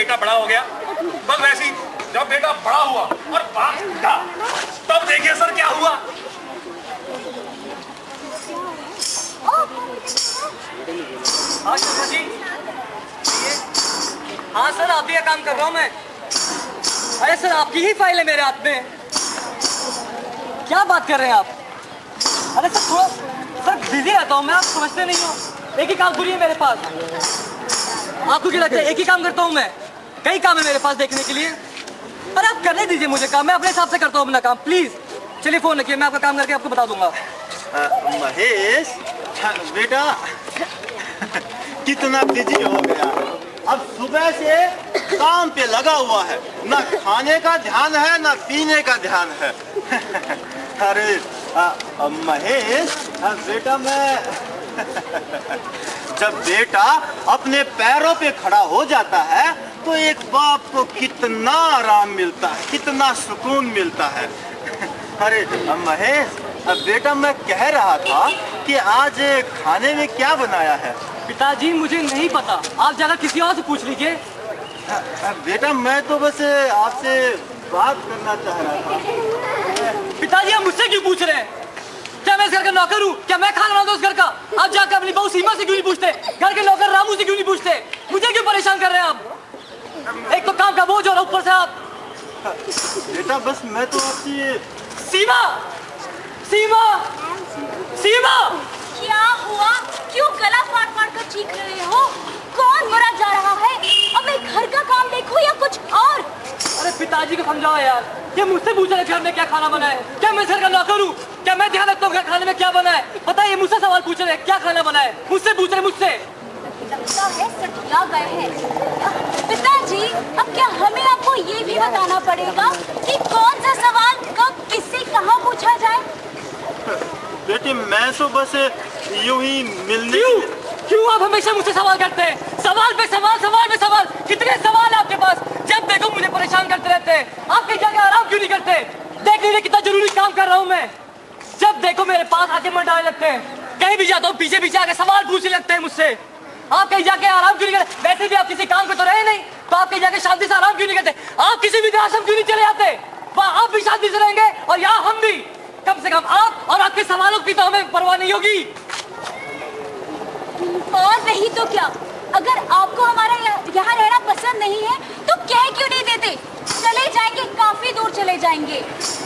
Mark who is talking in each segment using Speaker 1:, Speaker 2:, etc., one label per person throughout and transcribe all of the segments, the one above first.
Speaker 1: बेटा बड़ा हो गया, बस वैसे ही जब बेटा बड़ा हुआ और बाप था, तब देखिए सर क्या हुआ।
Speaker 2: हाँ शर्मा जी, हाँ सर आप भी ये काम कर रहा हूँ मैं। अरे सर आपकी ही फाइल है मेरे हाथ में। क्या बात कर रहे हैं आप? अरे सर थोड़ा सर बिजी रहता हूँ मैं, आप समझते नहीं हो। एक ही काम पूरी है मेरे पास। आपको क्या लगता है एक ही काम करता हूँ मैं? कई काम है मेरे पास देखने के लिए। अरे आप करने दीजिए मुझे काम, मैं अपने हिसाब से करता हूँ अपना काम। प्लीज चलिए फोन रखिए, मैं आपका काम करके आपको बता दूंगा।
Speaker 3: महेश बेटा कितना बिजी हो गया, अब सुबह से काम पे लगा हुआ है, ना खाने का ध्यान है ना पीने का ध्यान है। अरे महेश बेटा मैं जब बेटा अपने पैरों पे खड़ा हो जाता है तो एक बाप को कितना आराम मिलता है, कितना सुकून मिलता है। अरे महेश बेटा मैं कह रहा था कि आज खाने में क्या बनाया है?
Speaker 2: पिताजी मुझे नहीं पता, आप जाकर किसी और से पूछ लीजिए।
Speaker 3: बेटा मैं तो बस आपसे बात करना चाह रहा था।
Speaker 2: पिताजी आप मुझसे क्यों पूछ रहे हैं? क्या मैं इस घर का नौकर हूँ? क्या मैं खाना बनाता हूँ उस घर का? आप जाकर अपनी बहू सीमा से क्यों नहीं पूछते? घर के नौकर रामू से क्यों नहीं पूछते? मुझे क्यों परेशान कर रहे हैं आप? एक तो काम का बोझ और ऊपर से आप।
Speaker 3: बेटा बस मैं तो आपसे।
Speaker 2: सीमा, सीमा, सीमा!
Speaker 4: क्या हुआ? क्यों गला फाड़ फाड़ कर चीख रहे हो? कौन मरा जा रहा है? अब मैं घर का काम देखूं या कुछ और?
Speaker 2: अरे पिताजी को समझाओ यार, ये मुझसे पूछ रहे घर में क्या खाना बना है? क्या मैं इस घर का नौकर हूँ? क्या मैं ध्यान रखता हूँ घर खाने में क्या बना है? पता है ये मुझसे सवाल पूछ रहे हैं क्या खाना बना है? मुझसे पूछ रहे मुझसे।
Speaker 4: लगता है सठिया गए हैं। पिताजी अब क्या हमें आपको ये भी बताना पड़ेगा कि कौन सा सवाल कब किससे कहाँ पूछा जाए?
Speaker 3: बेटे मैं तो बस यूं ही मिलने।
Speaker 2: क्यों आप हमेशा मुझसे सवाल करते हैं? सवाल पे सवाल, सवाल पे सवाल। कितने सवाल है आपके पास? जब देखो मुझे परेशान करते रहते हैं। आप कहीं जाके आराम क्यों नहीं करते? देख लीजिए कितना जरूरी काम कर रहा हूँ मैं। जब देखो मेरे पास आके मन डालने लगते हैं, कहीं भी जाता हूँ पीछे पीछे आके सवाल पूछने लगते हैं मुझसे। आप कहीं जाके आराम क्यों नहीं करते? वैसे भी आप किसी काम पे तो रहे नहीं, तो आप कहीं जाके शांति से आराम क्यों नहीं करते? आप किसी भी आश्रम क्यों नहीं चले जाते? वहाँ आप भी शांति से रहेंगे और यहाँ हम भी। कम से कम आप और आपके सवालों की तो हमें परवाह नहीं होगी।
Speaker 4: और नहीं तो क्या, अगर आपको हमारा यहाँ रहना पसंद नहीं है तो कह क्यों नहीं देते? चले जाएंगे, काफी दूर चले जाएंगे।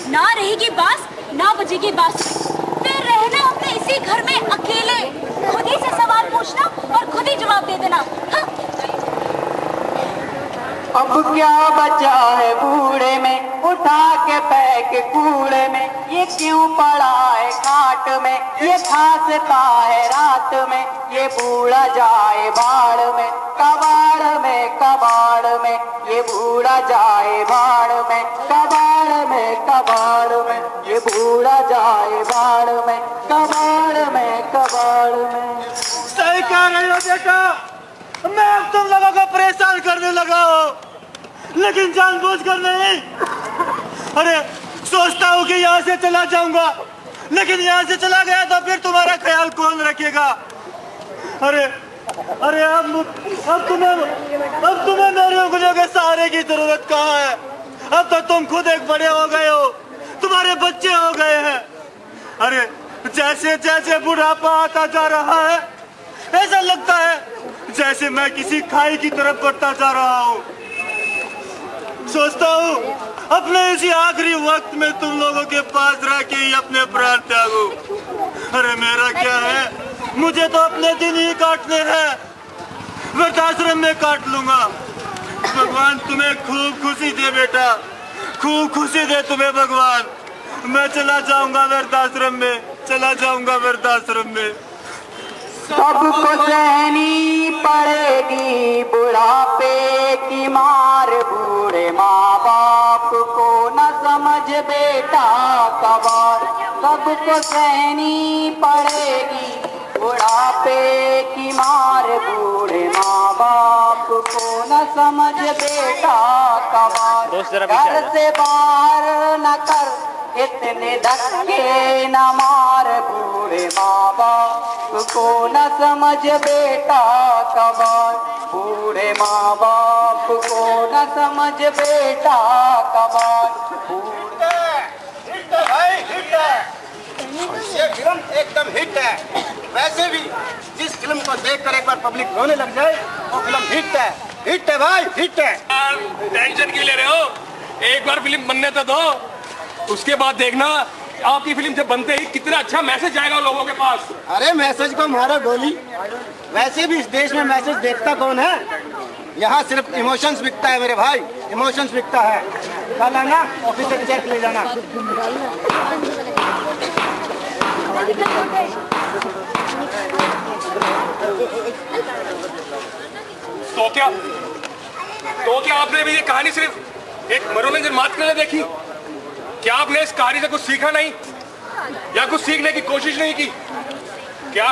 Speaker 4: ना रहेगी बास, ना बजेगी बांसुरी। फिर रहना हमने इसी घर में अकेले, खुद ही से सवाल पूछना और खुद ही जवाब दे देना। हाँ।
Speaker 5: अब क्या बचा है बूढ़े में, उठा के फेंक कूड़े में। ये क्यों पड़ा है खाट में, ये खांसता है रात में। ये बूढ़ा जाए बाढ़ में, कबाड़ में, कबाड़ में। ये बूढ़ा जाए बाढ़ में, कबाड़ में, कबाड़ में। ये बूढ़ा जाए बाढ़ में, कबाड़ में, कबाड़ में।
Speaker 3: सही कह रहे हो बेटा, मैं अब तुम लोगों को परेशान करने लगा हूँ, लेकिन जानबूझकर नहीं। अरे सोचता हूँ कि यहाँ से चला जाऊंगा, लेकिन यहाँ से चला गया तो फिर तुम्हारा ख्याल कौन रखेगा? अरे अरे अब तुम्हें मेरे उंगलियों के सहारे की जरूरत कहाँ है? अब तो तुम खुद एक बड़े हो गए हो, तुम्हारे बच्चे हो गए हैं। अरे जैसे जैसे बुढ़ापा आता जा रहा है, ऐसा लगता है जैसे मैं किसी खाई की तरफ बढ़ता जा रहा हूँ। सोचता हूँ अपने इसी आखिरी वक्त में तुम लोगों के पास रह के ही अपने प्राण त्यागूं। अरे मेरा क्या है, मुझे तो अपने दिन ही काटने हैं, वृद्धाश्रम में काट लूंगा। भगवान तुम्हें खूब खुशी दे बेटा, खूब खुशी दे तुम्हें भगवान। मैं चला जाऊंगा वृद्धाश्रम में, चला जाऊंगा वृद्धाश्रम में।
Speaker 5: सबको सहनी पड़ेगी बुढ़ापे की मार। बूढ़े माँ बाप को न समझ बेटा कबार। सबको सहनी पड़ेगी बुढ़ापे की मार। बूढ़े माँ बाप को न समझ बेटा कबार। घर से बाहर न कर इतने धक्के न मार। बूढ़े माँ बाप को न समझ बेटा कबार। बूढ़े माँ बाप को न समझ बेटा कमाल।
Speaker 3: हिट है भाई, हिट है। ये फिल्म एकदम हिट है। वैसे भी जिस फिल्म को देखकर एक बार पब्लिक रोने लग जाए वो फिल्म हिट है। हिट है भाई, हिट है।
Speaker 1: यार टेंशन क्यों ले रहे हो? एक बार फिल्म बनने तो दो, उसके बाद देखना आपकी फिल्म जब बनते ही कितना अच्छा मैसेज जाएगा लोगों के पास।
Speaker 3: अरे मैसेज को मारो गोली। वैसे भी इस देश में मैसेज देखता कौन है? यहाँ सिर्फ इमोशंस बिकता है मेरे भाई, इमोशंस बिकता है। कल आना ऑफिस से चेक ले जाना।
Speaker 1: तो क्या आपने भी ये कहानी सिर्फ एक मनोरंजन मात्र के लिए देखी? क्या आपने इस कहानी से कुछ सीखा नहीं या कुछ सीखने की कोशिश नहीं की? क्या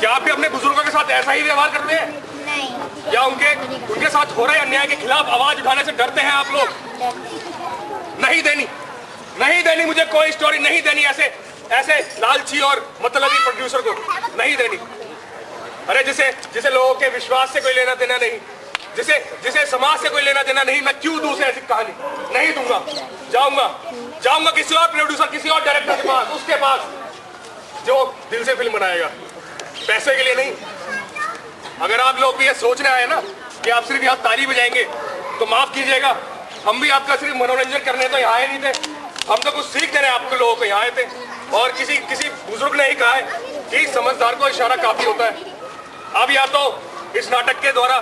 Speaker 1: आप भी अपने बुजुर्गों के साथ ऐसा ही व्यवहार करते हैं?
Speaker 4: नहीं।
Speaker 1: या उनके साथ हो रहे अन्याय के खिलाफ आवाज उठाने से डरते हैं आप लोग? नहीं देनी मुझे कोई स्टोरी नहीं देनी ऐसे लालची और मतलबी प्रोड्यूसर को नहीं देनी। अरे जिसे लोगों के विश्वास से कोई लेना देना नहीं, जिसे समाज से कोई लेना देना नहीं, मैं क्यों दूं उसे ऐसी कहानी? नहीं दूंगा। जाऊंगा किसी और प्रोड्यूसर, किसी और डायरेक्टर के पास, उसके पास जो दिल से फिल्म बनाएगा, पैसे के लिए नहीं। अगर आप लोग भी ये सोचने आए ना कि आप सिर्फ यहाँ ताली बजाएंगे तो माफ कीजिएगा, हम भी आपका सिर्फ मनोरंजन करने तो यहाँ आए नहीं थे, हम तो कुछ सीख देने आपको लोगों को यहाँ आए थे। और किसी बुजुर्ग ने ही कहा है कि समझदार को इशारा काफी होता है। अब या तो इस नाटक के द्वारा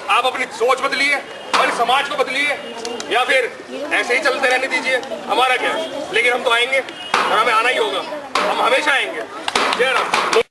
Speaker 1: आप अपनी सोच बदलिए और समाज को बदलिए, या फिर ऐसे ही चलते रहने दीजिए, हमारा क्या है। लेकिन हम तो आएंगे और हमें आना ही होगा, हम हमेशा आएंगे। जय राम।